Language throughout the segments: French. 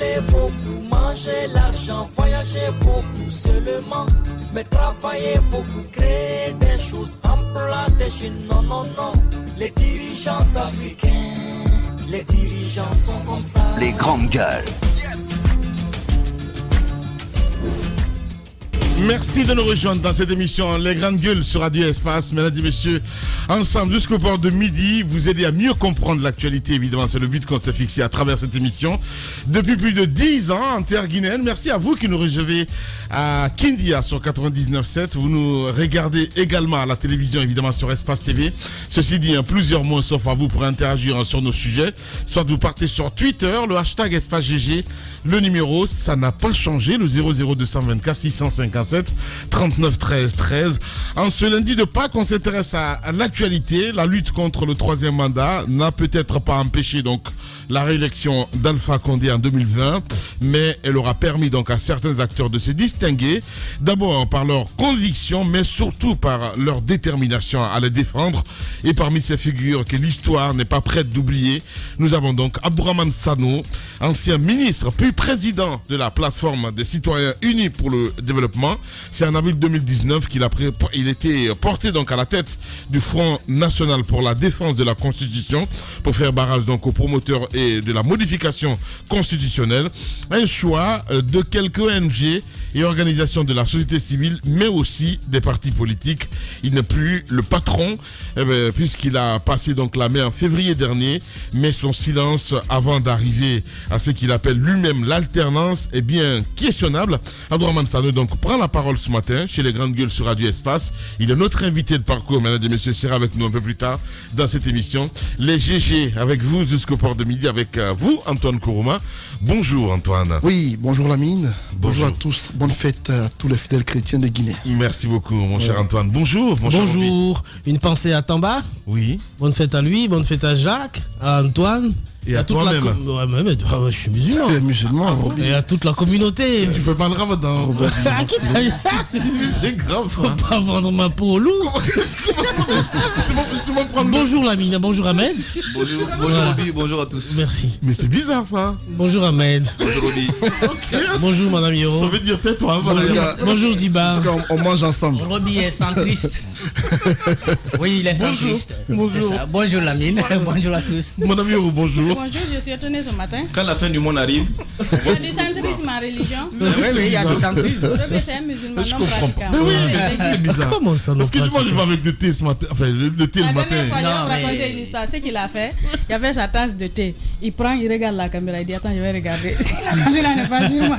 parler beaucoup, manger l'argent, voyager beaucoup seulement, mais travailler beaucoup, créer des choses, emploi des jeunes, non, non, non. Les dirigeants africains, les dirigeants sont comme ça. Les grandes gueules. Merci de nous rejoindre dans cette émission Les Grandes Gueules sur Radio Espace. Mesdames et messieurs, ensemble jusqu'au bord de midi, vous aider à mieux comprendre l'actualité. Évidemment, c'est le but qu'on s'est fixé à travers cette émission. Depuis plus de 10 ans en terre guinéenne, merci à vous qui nous recevez à Kindia sur 99.7. Vous nous regardez également à la télévision, évidemment, sur Espace TV. Ceci dit, plusieurs mots sauf à vous pour interagir sur nos sujets. Soit vous partez sur Twitter, le hashtag Espace GG. Le numéro, ça n'a pas changé, le 00224 657 39 13 13. En ce lundi de Pâques, on s'intéresse à l'actualité. La lutte contre le troisième mandat n'a peut-être pas empêché donc la réélection d'Alpha Condé en 2020, mais elle aura permis donc à certains acteurs de se distinguer, d'abord par leur conviction, mais surtout par leur détermination à les défendre. Et parmi ces figures que l'histoire n'est pas prête d'oublier, nous avons donc Abdourahmane Sano, ancien ministre, puis président de la plateforme des citoyens unis pour le développement. C'est en avril 2019 qu'il était porté donc à la tête du Front national pour la défense de la Constitution, pour faire barrage donc aux promoteurs et de la modification constitutionnelle. Un choix de quelques ONG et organisations de la société civile, mais aussi des partis politiques. Il n'est plus le patron, puisqu'il a passé donc la main en février dernier, mais son silence avant d'arriver à ce qu'il appelle lui-même l'alternance est bien questionnable. Abdourahmane Sano donc prend la parole ce matin chez les Grandes Gueules sur Radio Espace. Il est notre invité de parcours, mesdames et messieurs, sera avec nous un peu plus tard dans cette émission. Les GG avec vous jusqu'au port de midi avec vous, Antoine Kourouma. Bonjour Antoine. Oui, bonjour Lamine. Bonjour à tous. Bonne fête à tous les fidèles chrétiens de Guinée. Merci beaucoup mon cher Antoine. Bonjour. Bonjour. Une pensée à Tamba. Oui. Bonne fête à lui, bonne fête à Jacques, à Antoine. Et à toi-même. Je suis musulman. Tu es musulman, Roby. Et à toute la communauté. Tu peux pas le ramadan. À qui t'as C'est grave. Faut pas vendre ma peau au loup. Bonjour Lamine, bonjour Ahmed. Bonjour Roby, bonjour à tous. Merci. Mais c'est bizarre ça. Bonjour Ahmed. Bonjour Roby. Bonjour Madame Yoro. Ça veut dire tais-toi. Bonjour Diba. En tout cas, on mange ensemble. Roby est centriste. Oui, il est centriste. Bonjour. Bonjour Lamine. Bonjour à tous. Madame Yoro, bonjour. Bonjour, je suis étonnée ce matin. Quand la fin du monde arrive, Il y a du centrisme en religion. Oui, il y a du centrisme. C'est un musulman Je non comprends pas. pratiquant. Mais oui, c'est bizarre. Comment ça, Parce que tu vois, je vais avec le thé ce matin. Enfin, le thé le matin. La dernière fois, Non, je vais raconter une histoire. Ce qu'il a fait, il avait sa tasse de thé. Il prend, il regarde la caméra. Il dit attends, je vais regarder. Si la caméra n'est pas sur moi.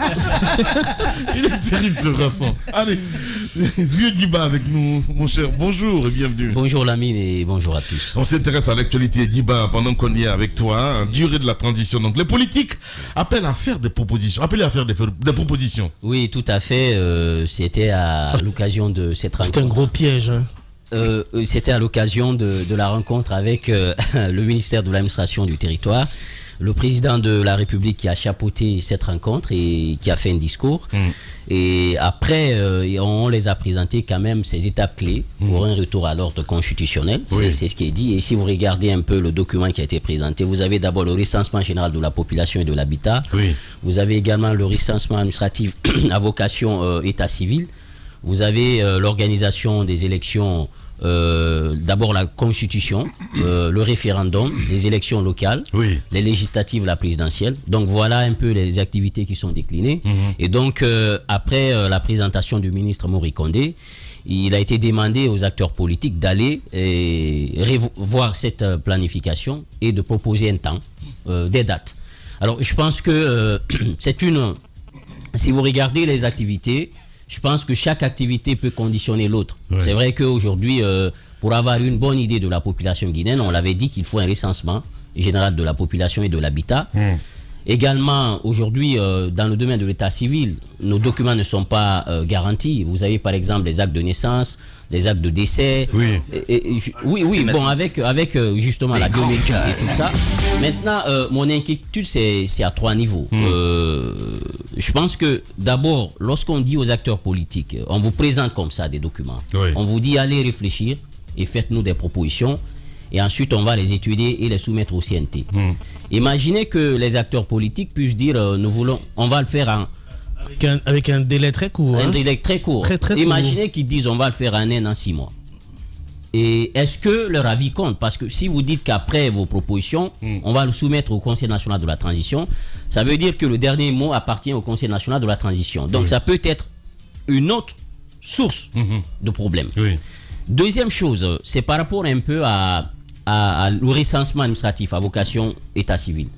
Il est terrible ce garçon. Allez, vieux Guiba avec nous, mon cher. Bonjour et bienvenue. Bonjour Lamine et bonjour à tous. On s'intéresse à l'actualité Guiba pendant qu'on y est avec toi. Durée de la transition. Donc les politiques appellent à faire des propositions. Des propositions. Oui, tout à fait. C'était à l'occasion de cette rencontre. C'est un gros piège. C'était à l'occasion de la rencontre avec le ministère de l'administration du territoire. Le président de la République qui a chapeauté cette rencontre et qui a fait un discours. Et après, on les a présentés quand même ces étapes clés pour un retour à l'ordre constitutionnel. Oui. C'est ce qui est dit. Et si vous regardez un peu le document qui a été présenté, vous avez d'abord le recensement général de la population et de l'habitat. Oui. Vous avez également le recensement administratif à vocation état civil. Vous avez l'organisation des élections. D'abord la constitution, le référendum, les élections locales, les législatives, la présidentielle. Donc voilà un peu les activités qui sont déclinées. Et donc après la présentation du ministre Mori Condé, il a été demandé aux acteurs politiques d'aller revoir cette planification et de proposer un temps, des dates. Alors je pense que si vous regardez les activités, je pense que chaque activité peut conditionner l'autre. Oui. C'est vrai qu'aujourd'hui, pour avoir une bonne idée de la population guinéenne, on l'avait dit qu'il faut un recensement général de la population et de l'habitat. Également, aujourd'hui, dans le domaine de l'état civil, nos documents ne sont pas garantis. Vous avez par exemple des actes de naissance, des actes de décès. Oui, bon, avec justement la biométrie et tout ça. Maintenant, mon inquiétude, c'est à 3 niveaux. Je pense que d'abord, lorsqu'on dit aux acteurs politiques, on vous présente comme ça des documents. On vous dit allez réfléchir et faites-nous des propositions. et ensuite on va les étudier et les soumettre au CNT. Imaginez que les acteurs politiques puissent dire on va le faire avec un délai très court. Un délai très court. Très Imaginez qu'ils disent on va le faire en 1 an, 6 mois. Et est-ce que leur avis compte? Parce que si vous dites qu'après vos propositions, on va le soumettre au Conseil national de la transition, ça veut dire que le dernier mot appartient au Conseil national de la transition. Donc ça peut être une autre source de problème. Deuxième chose, c'est par rapport un peu à le recensement administratif à vocation état civil.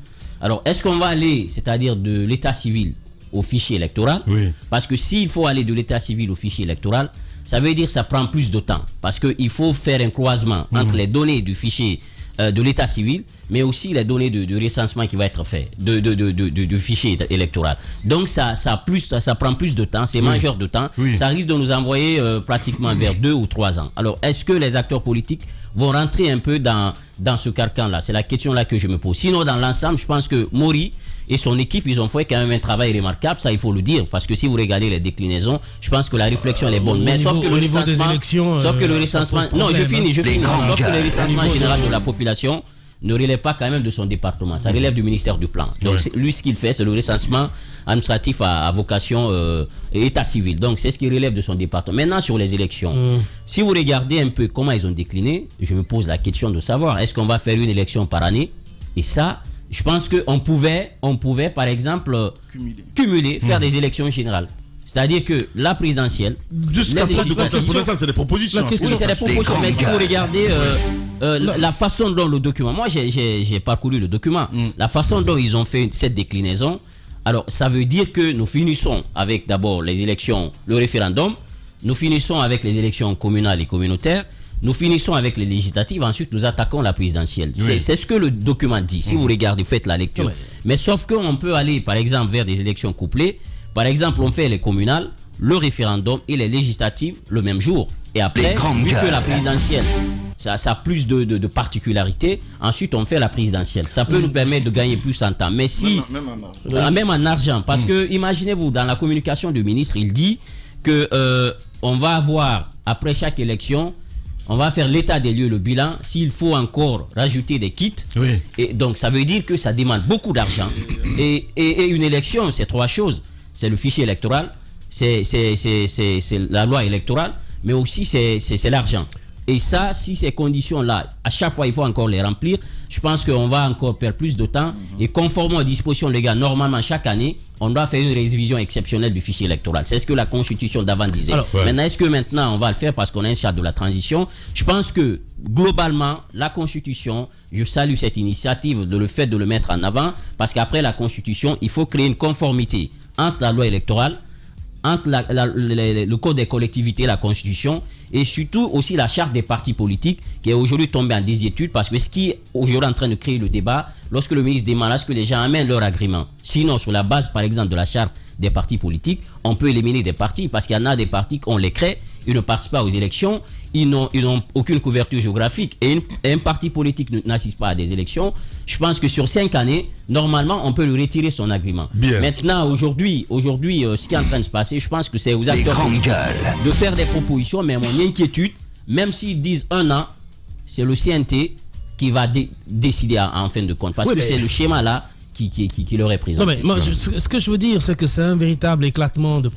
Alors, est-ce qu'on va aller, c'est-à-dire de l'état civil au fichier électoral? Parce que s'il faut aller de l'état civil au fichier électoral, ça veut dire que ça prend plus de temps. Parce qu'il faut faire un croisement entre les données du fichier de l'état civil, mais aussi les données de recensement qui va être fait, du fichier électoral. Donc ça prend plus de temps, c'est majeur de temps. Ça risque de nous envoyer pratiquement vers 2 ou 3 ans. Alors, est-ce que les acteurs politiques vont rentrer un peu dans ce carcan-là? C'est la question-là que je me pose. Sinon, dans l'ensemble, je pense que Maury et son équipe, ils ont fait quand même un travail remarquable, ça il faut le dire, parce que si vous regardez les déclinaisons, je pense que la réflexion elle est bonne. Mais sauf que le recensement, sauf que le recensement général de la population ne relève pas quand même de son département, ça relève du ministère du Plan. Donc lui, ce qu'il fait, c'est le recensement administratif à vocation état civil. Donc c'est ce qui relève de son département. Maintenant, sur les élections, si vous regardez un peu comment ils ont décliné, je me pose la question de savoir, est-ce qu'on va faire une élection par année? Et ça, je pense qu'on pouvait, par exemple, cumuler, faire des élections générales. C'est-à-dire que la présidentielle... Jusqu'à pour ça, c'est des propositions. Oui, c'est des propositions, mais si vous regardez la façon dont le document... Moi, j'ai parcouru le document. La façon dont ils ont fait cette déclinaison, alors ça veut dire que nous finissons avec d'abord les élections, le référendum, nous finissons avec les élections communales et communautaires, nous finissons avec les législatives, ensuite nous attaquons la présidentielle. C'est ce que le document dit. Si vous regardez, faites la lecture. Mais sauf qu'on peut aller, par exemple, vers des élections couplées. Par exemple, on fait les communales, le référendum et les législatives le même jour. Et après, vu que la présidentielle, ça a plus de particularités, ensuite on fait la présidentielle. Ça peut nous permettre de gagner plus en temps. Mais si... Même en argent. Parce que, imaginez-vous, dans la communication du ministre, il dit que on va avoir, après chaque élection, on va faire l'état des lieux, le bilan, s'il faut encore rajouter des kits. Et donc ça veut dire que ça demande beaucoup d'argent. Et une élection, c'est 3 choses. C'est le fichier électoral, c'est la loi électorale, mais aussi c'est l'argent. Et ça, si ces conditions-là, à chaque fois, il faut encore les remplir, je pense qu'on va encore perdre plus de temps. Et conformément aux dispositions légales, normalement, chaque année, on doit faire une révision exceptionnelle du fichier électoral. C'est ce que la Constitution d'avant disait. Maintenant, est-ce que maintenant, on va le faire parce qu'on a un cadre de la transition? Je pense que, globalement, la Constitution, je salue cette initiative de le fait de le mettre en avant, parce qu'après la Constitution, il faut créer une conformité entre la loi électorale, entre le code des collectivités, la Constitution, et surtout aussi la charte des partis politiques qui est aujourd'hui tombée en désuétude, parce que ce qui est aujourd'hui en train de créer le débat, lorsque le ministre demande à ce que les gens amènent leur agrément. Sinon, sur la base, par exemple, de la charte des partis politiques, on peut éliminer des partis, parce qu'il y en a des partis qu'on les crée, ils ne participent pas aux élections, ils n'ont aucune couverture géographique, et un parti politique n'assiste pas à des élections. Je pense que sur 5 années, normalement, on peut lui retirer son agrément. Maintenant, aujourd'hui, ce qui est en train de se passer, je pense que c'est aux acteurs de faire des propositions, mais mon inquiétude, même s'ils disent 1 an, c'est le CNT qui va décider en fin de compte, parce que c'est le schéma là qui leur est présenté. Non, mais moi, ce que je veux dire, c'est que c'est un véritable éclatement de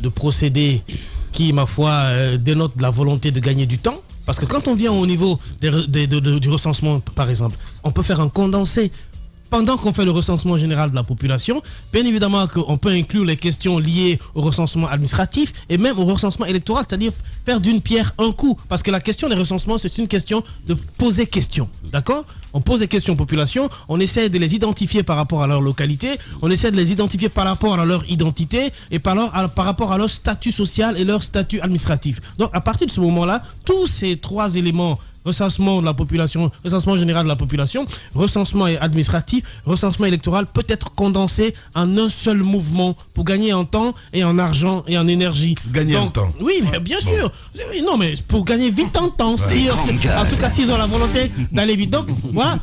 procédés qui, ma foi, dénote de la volonté de gagner du temps. Parce que quand on vient au niveau du recensement, par exemple, on peut faire un condensé. Pendant qu'on fait le recensement général de la population, bien évidemment qu'on peut inclure les questions liées au recensement administratif et même au recensement électoral, c'est-à-dire faire d'une pierre un coup. Parce que la question des recensements, c'est une question de poser question. D'accord ? On pose des questions aux populations, on essaie de les identifier par rapport à leur localité, on essaie de les identifier par rapport à leur identité et par rapport à leur statut social et leur statut administratif. Donc à partir de ce moment-là, tous ces 3 éléments, recensement de la population, recensement général de la population, recensement administratif, recensement électoral, peut être condensé en un seul mouvement pour gagner en temps et en argent et en énergie. Gagner en temps. Oui, mais bien sûr. Non, mais pour gagner vite en temps. En tout cas, s'ils ont la volonté d'aller vite. Donc, voilà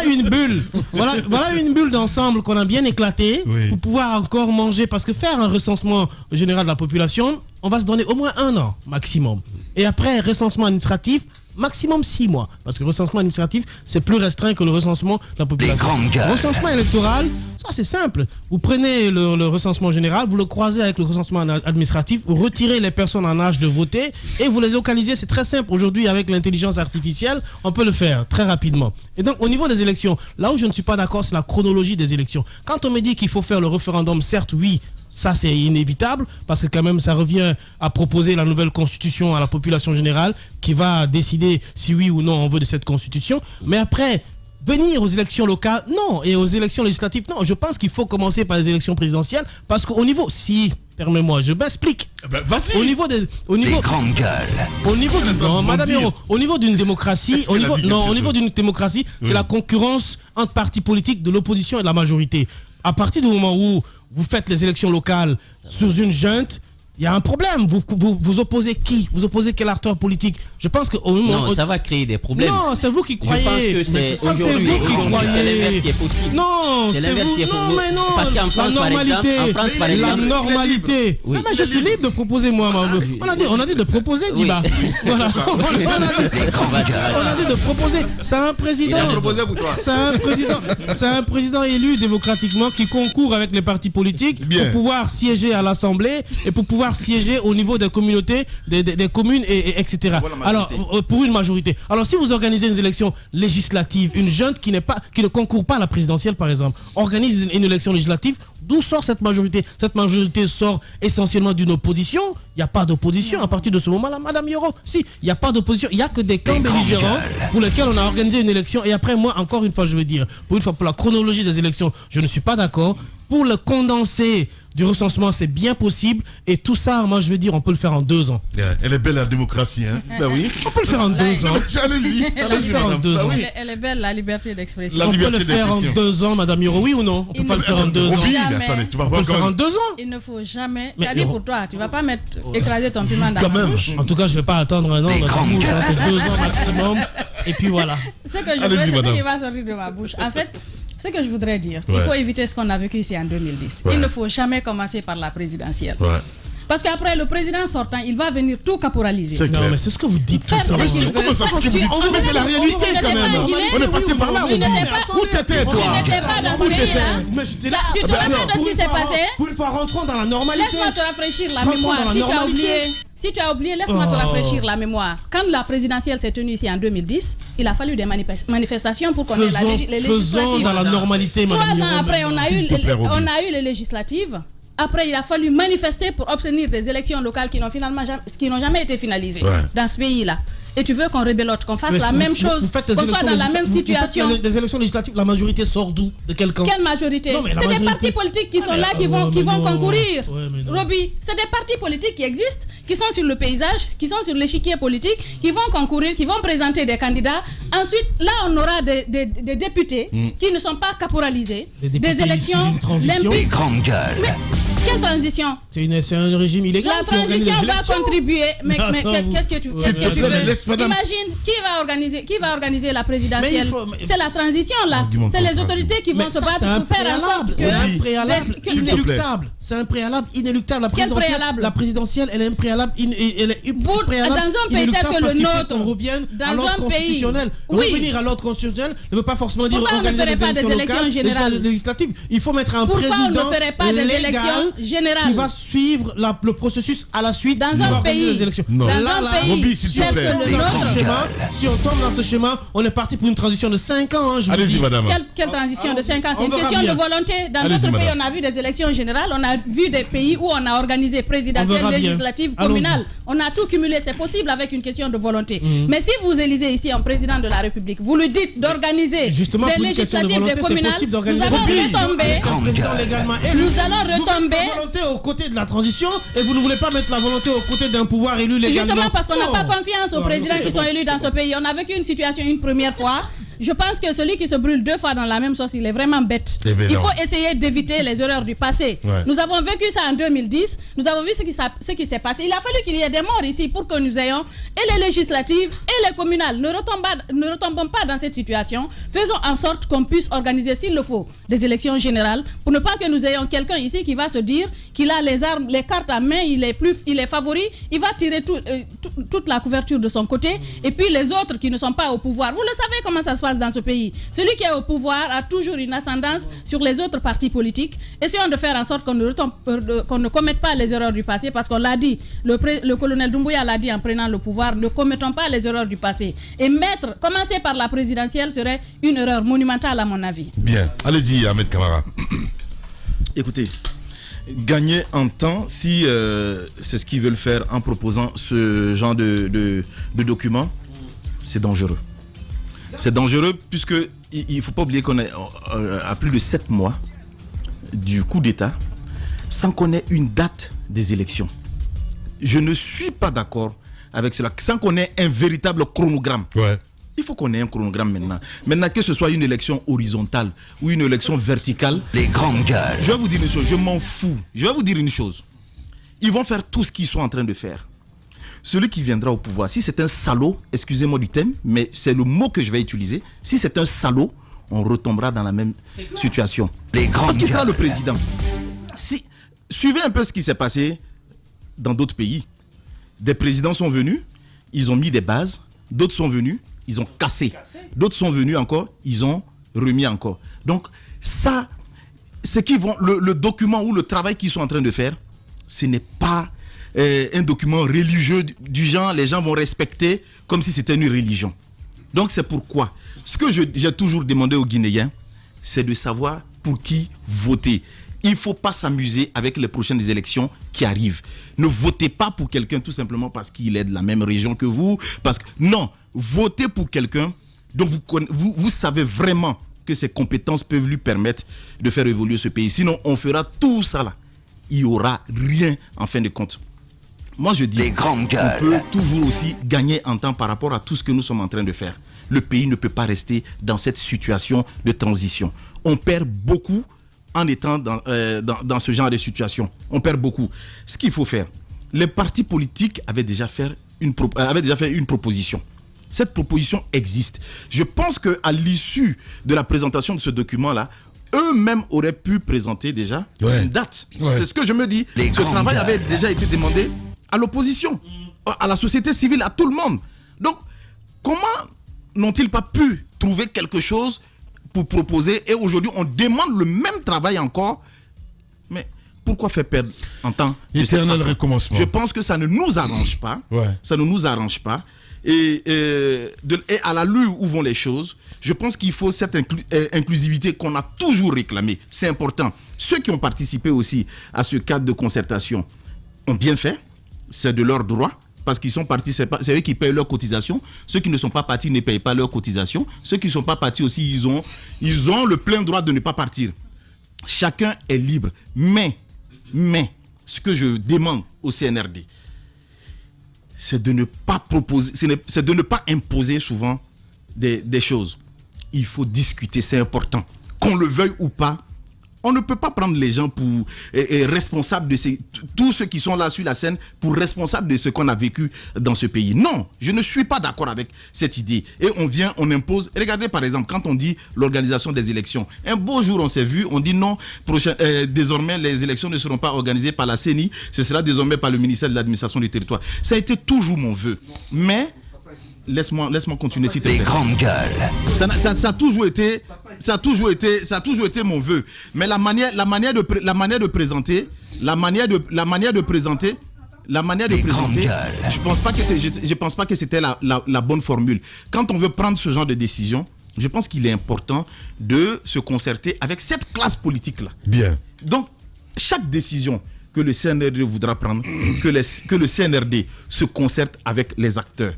une bulle. Voilà une bulle d'ensemble qu'on a bien éclatée pour pouvoir encore manger. Parce que faire un recensement général de la population, on va se donner au moins 1 an maximum. Et après, recensement administratif, maximum 6 mois. Parce que le recensement administratif, c'est plus restreint que le recensement de la population. Le recensement électoral, ça c'est simple. Vous prenez le recensement général, vous le croisez avec le recensement administratif, vous retirez les personnes en âge de voter et vous les localisez. C'est très simple. Aujourd'hui, avec l'intelligence artificielle, on peut le faire très rapidement. Et donc, au niveau des élections, là où je ne suis pas d'accord, c'est la chronologie des élections. Quand on me dit qu'il faut faire le référendum, certes, oui, ça c'est inévitable parce que quand même ça revient à proposer la nouvelle constitution à la population générale qui va décider si oui ou non on veut de cette constitution. Mais après, venir aux élections locales, non, et aux élections législatives, non. Je pense qu'il faut commencer par les élections présidentielles parce qu'au niveau, permets-moi, je m'explique. Vas-y. Au niveau grandes gueules. Au niveau Madame Hérault, au niveau d'une démocratie, au niveau d'une démocratie, c'est la concurrence entre partis politiques de l'opposition et de la majorité. À partir du moment où vous faites les élections locales sous une junte, il y a un problème. Vous opposez qui? Vous opposez quel acteur politique? Je pense que non, ça va créer des problèmes. Non, c'est vous qui croyez. Je pense que c'est aujourd'hui c'est l'inverse qui est possible. Non, c'est l'inverse qui est possible. Non, mais non. Parce qu'en France, par exemple, la normalité. Oui. Non, mais je suis libre de proposer moi. On a dit de proposer, Diba. Voilà. On a dit de proposer. C'est un président. C'est un président élu démocratiquement qui concourt avec les partis politiques pour pouvoir siéger à l'Assemblée et pour pouvoir siéger au niveau des communautés, des communes, etc. Alors, pour une majorité. Alors, si vous organisez une élection législative, une junte qui ne concourt pas à la présidentielle, par exemple, organise une élection législative, d'où sort cette majorité? Cette majorité sort essentiellement d'une opposition. Il n'y a pas d'opposition à partir de ce moment-là, Madame Yoro. Si, il n'y a pas d'opposition. Il n'y a que des camps belligérants pour lesquels on a organisé une élection. Et après, moi, encore une fois, je veux dire, pour la chronologie des élections, je ne suis pas d'accord. Pour le condensé du recensement, c'est bien possible. Et tout ça, moi, je veux dire, on peut le faire en 2 ans. Elle est belle la démocratie, hein? Ben oui. On peut le faire en 2 ans. Allez-y, en 2 ans. Elle est belle, la liberté d'expression. On peut le faire en 2 ans, Madame Yoro, oui ou non? On peut pas le faire en 2 ans. Attendez, tu vas on peut le faire en 2 ans. Il ne faut jamais. Tu as dit pour toi, tu vas pas écraser ton piment dans la bouche. En tout cas, je vais pas attendre un an dans ta bouche. C'est 2 ans maximum. Et puis voilà. Ce que je veux, c'est ce qui va sortir de ma bouche. En fait, ce que je voudrais dire, il faut éviter ce qu'on a vécu ici en 2010. Il ne faut jamais commencer par la présidentielle. Parce qu'après, le président sortant, il va venir tout caporaliser. Non, mais c'est ce que vous dites. Faire ce qu'il veut. Comment ça, c'est la réalité quand même. On est passé par là. Où t'étais, toi? Tu n'étais pas dans ce pays-là. Tu te rappelles de ce qui s'est passé? Pour une fois, rentrons dans la normalité. Laisse-moi te rafraîchir la mémoire. Si tu as oublié, laisse-moi te rafraîchir la mémoire. Quand la présidentielle s'est tenue ici en 2010, il a fallu des manifestations pour qu'on ait les législatives. Faisons dans la normalité, Madame. 3 ans après, on a eu les législatives. Après, il a fallu manifester pour obtenir des élections locales qui n'ont jamais été finalisées dans ce pays-là. Et tu veux qu'on rébellote, qu'on fasse la même chose, qu'on soit dans la même situation. Des élections législatives, la majorité sort d'où? De quel camp? Quelle majorité? C'est des partis politiques qui sont là, qui vont concourir. Roby, c'est des partis politiques qui existent, qui sont sur le paysage, qui sont sur l'échiquier politique, qui vont concourir, qui vont présenter des candidats. Ensuite, là, on aura des députés qui ne sont pas caporalisés, des élections limpides. Mais quelle transition? C'est un régime illégal. La transition va contribuer. Mais qu'est-ce que tu veux? Imagine qui va organiser la présidentielle. C'est la transition là. C'est les autorités qui vont se battre pour faire en sorte que. C'est un préalable inéluctable. C'est un préalable inéluctable. La présidentielle, elle est un préalable dans un pays tel que le nôtre, on revienne à l'ordre constitutionnel. Revenir à l'ordre constitutionnel ne veut pas forcément dire organiser des élections locales, législatives. Il faut mettre un président légal qui va suivre le processus à la suite dans un pays des élections. Dans un pays tel que le nôtre, si on tombe dans ce schéma, on est parti pour une transition de 5 ans. Allez-y, madame. Quelle transition de 5 ans? C'est une question de volonté. Dans d'autres pays, on a vu des élections générales, on a vu des pays où on a organisé présidentielle, législative, communale. On a tout cumulé. C'est possible avec une question de volonté. Mais si vous élisez ici un président de la République, vous lui dites d'organiser des législatives, des communales, nous allons retomber. Volonté aux côtés de la transition et vous ne voulez pas mettre la volonté aux côtés d'un pouvoir élu légalement. Justement parce qu'on n'a pas confiance aux présidents qui sont élus dans ce pays. On a vécu une situation une première fois. je pense que celui qui se brûle 2 fois dans la même sauce, il est vraiment bête. Il faut essayer d'éviter les erreurs du passé. Nous avons vécu ça en 2010, nous avons vu ce qui s'est passé. Il a fallu qu'il y ait des morts ici pour que nous ayons et les législatives et les communales. Ne retombons pas dans cette situation. Faisons en sorte qu'on puisse organiser, s'il le faut, des élections générales pour ne pas que nous ayons quelqu'un ici qui va se dire qu'il a les armes, les cartes à main, il est favori, il va tirer toute la couverture de son côté, et puis les autres qui ne sont pas au pouvoir. Vous le savez comment ça se passe dans ce pays. Celui qui est au pouvoir a toujours une ascendance sur les autres partis politiques. Essayons de faire en sorte qu'on ne commette pas les erreurs du passé, parce qu'on l'a dit, le colonel Doumbouya l'a dit en prenant le pouvoir, ne commettons pas les erreurs du passé. Et commencer par la présidentielle serait une erreur monumentale à mon avis. Bien, allez-y Ahmed Kamara. Écoutez, gagner en temps, si c'est ce qu'ils veulent faire en proposant ce genre de document, c'est dangereux. C'est dangereux puisque il ne faut pas oublier qu'on est à plus de 7 mois du coup d'État sans qu'on ait une date des élections. Je ne suis pas d'accord avec cela, sans qu'on ait un véritable chronogramme. Il faut qu'on ait un chronogramme maintenant. Maintenant, que ce soit une élection horizontale ou une élection verticale. Les grandes gueules. Je vais vous dire une chose, je m'en fous. Je vais vous dire une chose. Ils vont faire tout ce qu'ils sont en train de faire. Celui qui viendra au pouvoir, si c'est un salaud, excusez-moi du thème, mais c'est le mot que je vais utiliser. Si c'est un salaud, on retombera dans la même situation. Les grandes Parce qu'il sera gueules. le président. Suivez un peu ce qui s'est passé dans d'autres pays. Des présidents sont venus, ils ont mis des bases. D'autres sont venus, ils ont cassé. D'autres sont venus encore, ils ont remis encore. Donc ça, le document ou le travail qu'ils sont en train de faire, ce n'est pas un document religieux du genre, les gens vont respecter comme si c'était une religion. Donc c'est pourquoi, ce que j'ai toujours demandé aux Guinéens, c'est de savoir pour qui voter. Il ne faut pas s'amuser avec les prochaines élections qui arrivent. Ne votez pas pour quelqu'un tout simplement parce qu'il est de la même région que vous. Non, votez pour quelqu'un dont vous savez vraiment que ses compétences peuvent lui permettre de faire évoluer ce pays. Sinon, on fera tout ça là. Il n'y aura rien en fin de compte. Moi, je dis qu'on peut toujours aussi gagner en temps par rapport à tout ce que nous sommes en train de faire. Le pays ne peut pas rester dans cette situation de transition. On perd beaucoup en étant dans ce genre de situation. On perd beaucoup. Ce qu'il faut faire, les partis politiques avaient déjà fait une proposition. Cette proposition existe. Je pense qu'à l'issue de la présentation de ce document-là, eux-mêmes auraient pu présenter déjà une date. C'est ce que je me dis. Ce travail avait déjà été demandé à l'opposition, à la société civile, à tout le monde. Donc, comment n'ont-ils pas pu trouver quelque chose pour proposer, et aujourd'hui on demande le même travail encore, mais pourquoi faire perdre en temps de cette façon? Recommencement. Je pense que ça ne nous arrange pas. Ça ne nous arrange pas. Et à la lueur où vont les choses, je pense qu'il faut cette inclusivité qu'on a toujours réclamée. C'est important. Ceux qui ont participé aussi à ce cadre de concertation ont bien fait. C'est de leur droit. Parce qu'ils sont partis, c'est eux qui payent leurs cotisations. Ceux qui ne sont pas partis ne payent pas leurs cotisations. Ceux qui ne sont pas partis aussi, ils ont le plein droit de ne pas partir. Chacun est libre. Mais, ce que je demande au CNRD, c'est de ne pas proposer, c'est de ne pas imposer souvent des choses. Il faut discuter, c'est important. Qu'on le veuille ou pas, on ne peut pas prendre les gens pour responsables de tous ceux qui sont là sur la scène pour responsables de ce qu'on a vécu dans ce pays. Non, je ne suis pas d'accord avec cette idée. Et on impose. Regardez par exemple, quand on dit l'organisation des élections. Un beau jour, on s'est vu, on dit non, désormais les élections ne seront pas organisées par la CENI, ce sera désormais par le ministère de l'administration du territoire. Ça a été toujours mon vœu. Mais laisse-moi continuer s'il te plaît. Les grandes gueules. Ça a toujours été mon vœu. Mais la manière de présenter, je pense pas que c'était la bonne formule. Quand on veut prendre ce genre de décision, je pense qu'il est important de se concerter avec cette classe politique-là. Bien. Donc, chaque décision que le CNRD voudra prendre, que le CNRD se concerte avec les acteurs.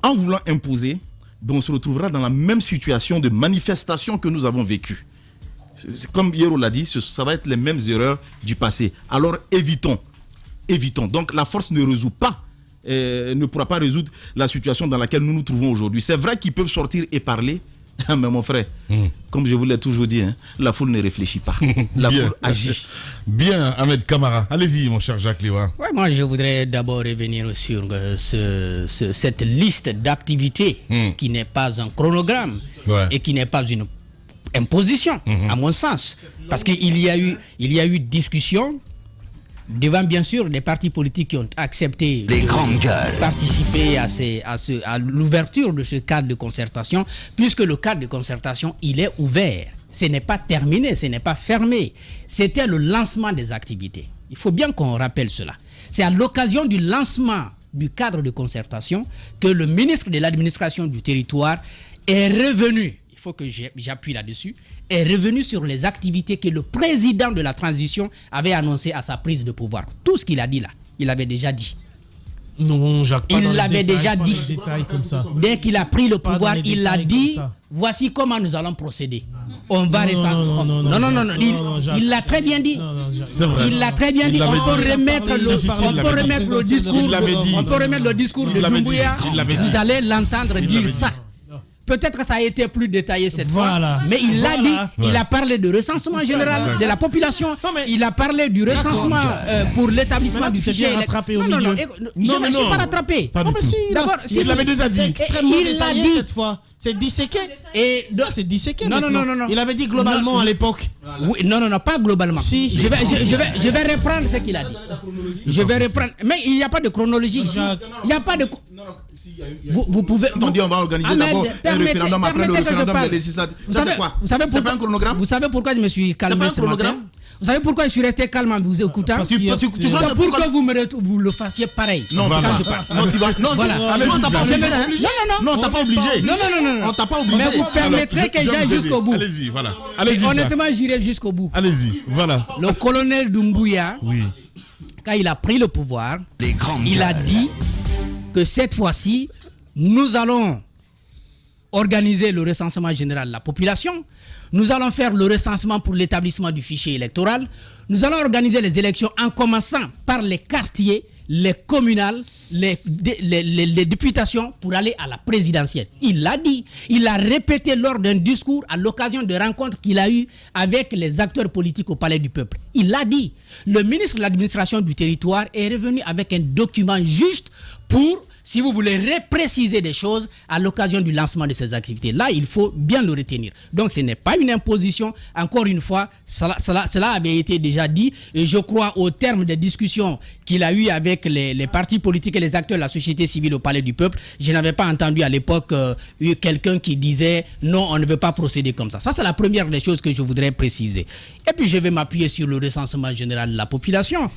En voulant imposer, on se retrouvera dans la même situation de manifestation que nous avons vécue. Comme Yero l'a dit, ça va être les mêmes erreurs du passé. Alors évitons. Donc la force ne résout pas, ne pourra pas résoudre la situation dans laquelle nous nous trouvons aujourd'hui. C'est vrai qu'ils peuvent sortir et parler, Mais mon frère, comme je vous l'ai toujours dit, la foule ne réfléchit pas. La foule agit. Bien, Ahmed Kamara. Allez-y, mon cher Jacques Liwa. Ouais, moi, je voudrais d'abord revenir sur cette liste d'activités qui n'est pas un chronogramme et qui n'est pas une imposition, à mon sens. Parce qu'il y a eu discussion devant, bien sûr, les partis politiques qui ont accepté de participer à l'ouverture de ce cadre de concertation, puisque le cadre de concertation, il est ouvert. Ce n'est pas terminé, ce n'est pas fermé. C'était le lancement des activités. Il faut bien qu'on rappelle cela. C'est à l'occasion du lancement du cadre de concertation que le ministre de l'administration du territoire est revenu, il faut que j'appuie là-dessus, est revenu sur les activités que le président de la transition avait annoncées à sa prise de pouvoir. Tout ce qu'il a dit là, il avait déjà dit. Non, Jacques, il l'avait déjà dit. Comme ça. Dès qu'il a pris le pouvoir, il a dit, voici comment nous allons procéder. On va récemment. Non, il l'a très bien dit. Il l'a très bien dit. On peut remettre le discours de Doumbouya. Vous allez l'entendre dire ça. Peut-être que ça a été plus détaillé cette fois, mais il l'a dit. Il a parlé de recensement général de la population. Il a parlé du recensement pour l'établissement du fichier. Rattrapé au milieu. Je ne me suis pas rattrapé. D'abord, il l'avait déjà dit. Extrêmement détaillé cette fois. C'est disséqué. Ça, c'est disséqué. Non. Il avait dit globalement à l'époque. Oui, non, pas globalement. Si. Je vais reprendre ce qu'il a dit. Je vais reprendre. Mais il n'y a pas de chronologie ici. Il n'y a pas de. Vous pouvez. On dit on va organiser d'abord un référendum après le référendum des législatives. Ça c'est quoi? C'est pas un chronogramme? Vous savez pourquoi je me suis calmé ce matin? Vous savez pourquoi je suis resté calme en vous écoutant? C'est pour que vous le fassiez pareil. Non, tu vas. Non, on t'a pas obligé. Non. On t'a pas obligé. Mais vous permettrez que j'aille jusqu'au bout. Allez-y, voilà. Allez-y. Honnêtement, j'irai jusqu'au bout. Allez-y, voilà. Le colonel Doumbouya, quand il a pris le pouvoir, il a dit que cette fois-ci, nous allons organiser le recensement général de la population. Nous allons faire le recensement pour l'établissement du fichier électoral. Nous allons organiser les élections en commençant par les quartiers, les communales, les députations pour aller à la présidentielle. Il l'a dit. Il l'a répété lors d'un discours à l'occasion de rencontres qu'il a eues avec les acteurs politiques au Palais du Peuple. Il l'a dit. Le ministre de l'administration du territoire est revenu avec un document juste pour, si vous voulez, repréciser des choses à l'occasion du lancement de ces activités. Là, il faut bien le retenir. Donc, ce n'est pas une imposition. Encore une fois, cela avait été déjà dit. Et je crois, au terme des discussions qu'il a eues avec les partis politiques et les acteurs de la société civile au Palais du Peuple, je n'avais pas entendu à l'époque quelqu'un qui disait non, on ne veut pas procéder comme ça. Ça, c'est la première des choses que je voudrais préciser. Et puis, je vais m'appuyer sur le recensement général de la population.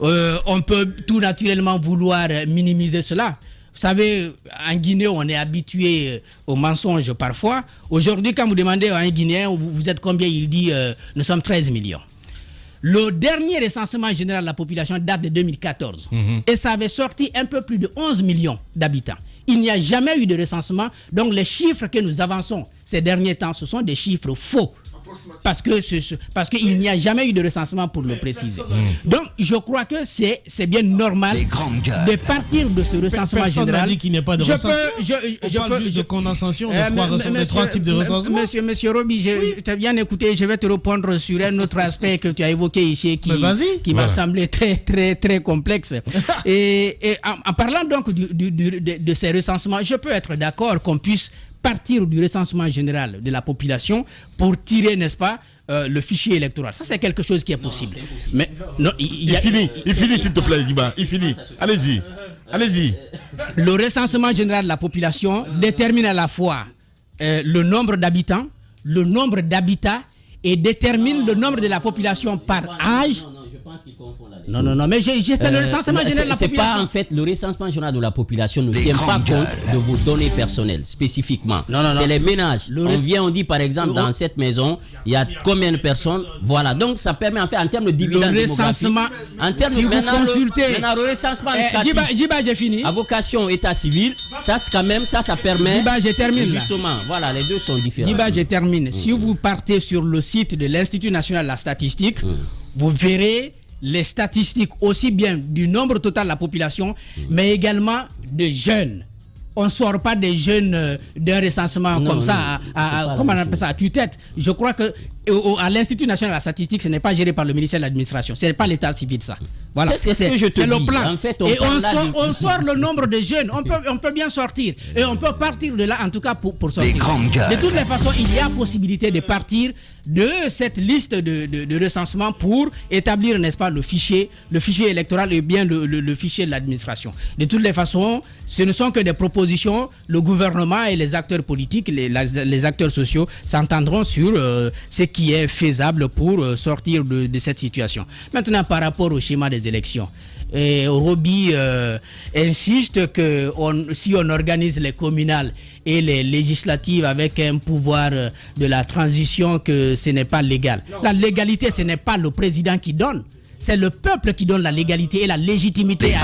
On peut tout naturellement vouloir minimiser cela. Vous savez, en Guinée, on est habitué aux mensonges parfois. Aujourd'hui, quand vous demandez à un Guinéen, vous êtes combien? Il dit, nous sommes 13 millions. Le dernier recensement général de la population date de 2014. Et ça avait sorti un peu plus de 11 millions d'habitants. Il n'y a jamais eu de recensement. Donc les chiffres que nous avançons ces derniers temps, ce sont des chiffres faux. Parce qu'il n'y a jamais eu de recensement pour le préciser. Donc, je crois que c'est bien normal de partir de ce recensement général. Personne n'a dit qu'il n'y a pas de recensement. On parle juste de condensation des trois types de recensement. Monsieur Roby, tu as bien écouté, je vais te répondre sur un autre aspect que tu as évoqué ici qui m'a semblé très, très, très complexe. et en parlant donc de ces recensements, je peux être d'accord qu'on puisse partir du recensement général de la population pour tirer, n'est-ce pas, le fichier électoral. Ça, c'est quelque chose qui est possible. Mais non, il finit, s'il te plaît, Guiba. Il finit. Allez-y. Le recensement général de la population détermine à la fois le nombre d'habitants, le nombre d'habitats et détermine le nombre de la population par âge. Non, mais c'est le recensement général de la population. C'est pas en fait le recensement général de la population ne tient pas compte de vos données personnelles spécifiquement. C'est les ménages. On dit par exemple dans cette maison, il y a combien de personnes. Voilà, donc ça permet en fait en termes de dividendes démographiques. En termes si de maintenant le recensement administratif. Jiba, j'ai fini. À vocation état civil, ça quand même ça permet. Jiba, je termine. Justement, voilà, les deux sont différents. Jiba, je termine. Si vous partez sur le site de l'Institut national de la statistique, vous verrez les statistiques aussi bien du nombre total de la population, mais également de jeunes. on ne sort pas des jeunes d'un recensement comme ça, comment on appelle ça, à tue-tête. Je crois que à l'Institut national de la statistique, ce n'est pas géré par le ministère de l'administration. Ce n'est pas l'état civil, ça. Voilà. C'est ce que je te dis. Le plan. En fait, et on sort le nombre de jeunes. On peut bien sortir. Et on peut partir de là, en tout cas, pour sortir. De toutes les façons, il y a possibilité de partir de cette liste de recensement pour établir, n'est-ce pas, le fichier électoral et bien le fichier de l'administration. De toutes les façons, ce ne sont que des propositions. Le gouvernement et les acteurs politiques, les acteurs sociaux s'entendront sur ce qui est faisable pour sortir de cette situation. Maintenant, par rapport au schéma des élections, Roby insiste que si on organise les communales et les législatives avec un pouvoir de la transition, que ce n'est pas légal. Non. La légalité, ce n'est pas le président qui donne. C'est le peuple qui donne la légalité et la légitimité.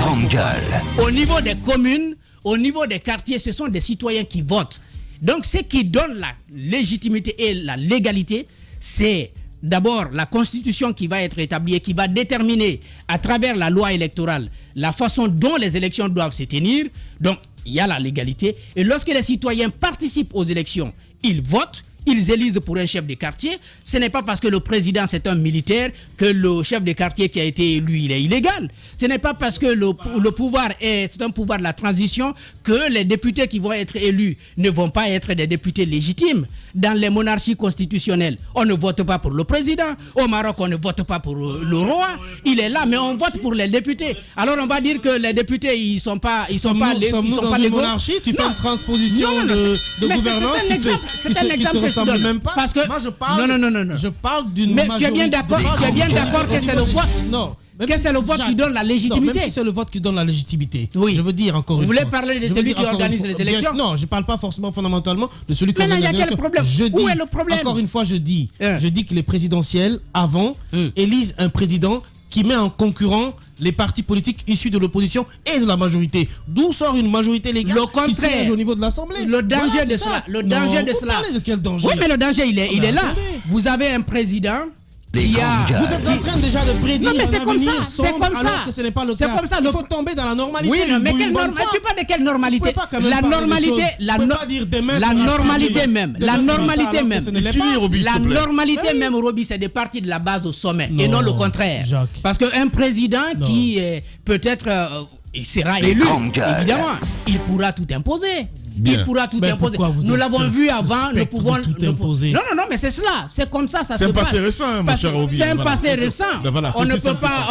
Au niveau des communes, au niveau des quartiers, ce sont des citoyens qui votent. Donc, ce qui donne la légitimité et la légalité, c'est d'abord la constitution qui va être établie et qui va déterminer à travers la loi électorale la façon dont les élections doivent se tenir. Donc, il y a la légalité. Et lorsque les citoyens participent aux élections, ils votent. Ils élisent pour un chef de quartier. Ce n'est pas parce que le président c'est un militaire que le chef de quartier qui a été élu, il est illégal. Ce n'est pas parce que le pouvoir c'est un pouvoir de la transition que les députés qui vont être élus ne vont pas être des députés légitimes. Dans les monarchies constitutionnelles, on ne vote pas pour le président. Au Maroc, on ne vote pas pour le roi. Il est là, mais on vote pour les députés. Alors on va dire que les députés, ils sont pas légaux. Monarchie, tu fais une transposition de gouvernance c'est un exemple. Même pas. Parce que moi je parle. Non. Je parle d'une. Mais tu es bien d'accord que c'est le vote. Non. Que c'est le vote qui donne la légitimité. Non, même si c'est le vote qui donne la légitimité. Oui. Je veux dire encore une fois. Vous voulez parler de celui qui organise les élections? Non, je ne parle pas forcément fondamentalement de celui qui organise les élections. Mais il y a quel problème? Où est le problème? Encore une fois, je dis que les présidentielles, avant, élisent un président qui met en concurrent les partis politiques issus de l'opposition et de la majorité. D'où sort une majorité légale qui siège au niveau de l'Assemblée. Le danger de cela. Le danger de cela. De quel danger? Oui, mais le danger, il est là. Vous avez un président qui a... Vous êtes en train déjà de prédire un avenir sombre alors que ce n'est pas le cas. Comme ça. Il faut tomber dans la normalité. Oui, mais quelle normalité? Tu parles de quelle normalité? La normalité, la normalité même. La normalité même, Roby, c'est de partir de la base au sommet et non le contraire. Parce qu'un président qui peut-être sera élu, évidemment, il pourra tout imposer. Il pourra tout imposer. Nous l'avons vu avant, nous pouvons tout imposer. Non, mais c'est cela. C'est comme ça, ça se passe. C'est un passé récent, mon cher Roby. C'est un passé récent. On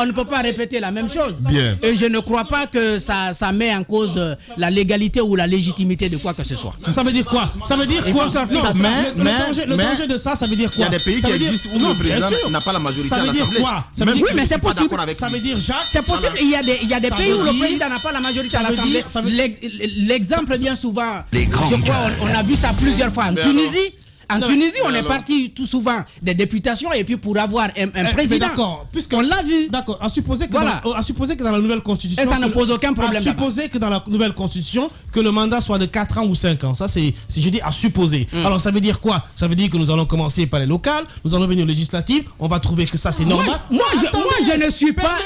ne peut pas répéter la même chose. Bien. Et je ne crois pas que ça met en cause la légalité ou la légitimité de quoi que ce soit. Ça veut dire quoi? Ça veut dire quoi? Le danger de ça veut dire quoi? Il y a des pays qui existent où le président n'a pas la majorité à l'Assemblée. Oui, mais c'est possible. Ça veut dire, Jacques, c'est possible. Il y a des pays où le président n'a pas la majorité à l'Assemblée. L'exemple bien souvent. Je crois on a vu ça plusieurs fois en Tunisie. En Tunisie, on est parti tout souvent des députations et puis pour avoir un président. D'accord, puisqu'on l'a vu. D'accord, à supposer que dans la nouvelle constitution. Et ça ne pose aucun problème. À supposer que dans la nouvelle constitution, que le mandat soit de 4 ans ou 5 ans. Ça, c'est, si je dis à supposer. Alors, ça veut dire quoi? Ça veut dire que nous allons commencer par les locales, nous allons venir aux législatives, on va trouver que ça, c'est normal. Moi, je ne suis pas.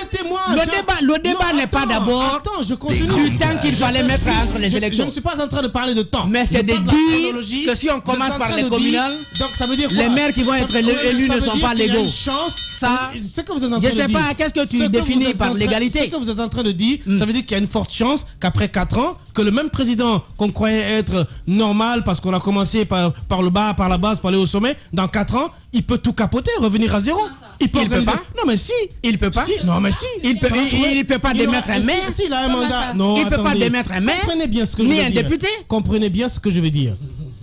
Le débat n'est pas d'abord. Attends, je continue. Du temps qu'il fallait mettre entre les élections. Je ne suis pas en train de parler de temps. Mais c'est de dire que si on commence par les communes. Donc ça veut dire quoi? Les maires qui vont être élus ne sont pas légaux. Ça, c'est que vous êtes en train de dire. Je sais pas, qu'est-ce que tu définis par légalité? Ce que vous êtes en train de dire, ça veut dire qu'il y a une forte chance qu'après 4 ans, que le même président qu'on croyait être normal parce qu'on a commencé par le bas, par la base, par aller au sommet, dans 4 ans, il peut tout capoter, revenir à zéro. Il peut pas. Non mais si. Il peut pas. Non mais si. Il peut pas démettre un maire. Si, il a un mandat. Non, il peut pas démettre un maire. Comprenez bien ce que je veux dire. Ni un député. Comprenez bien ce que je veux dire.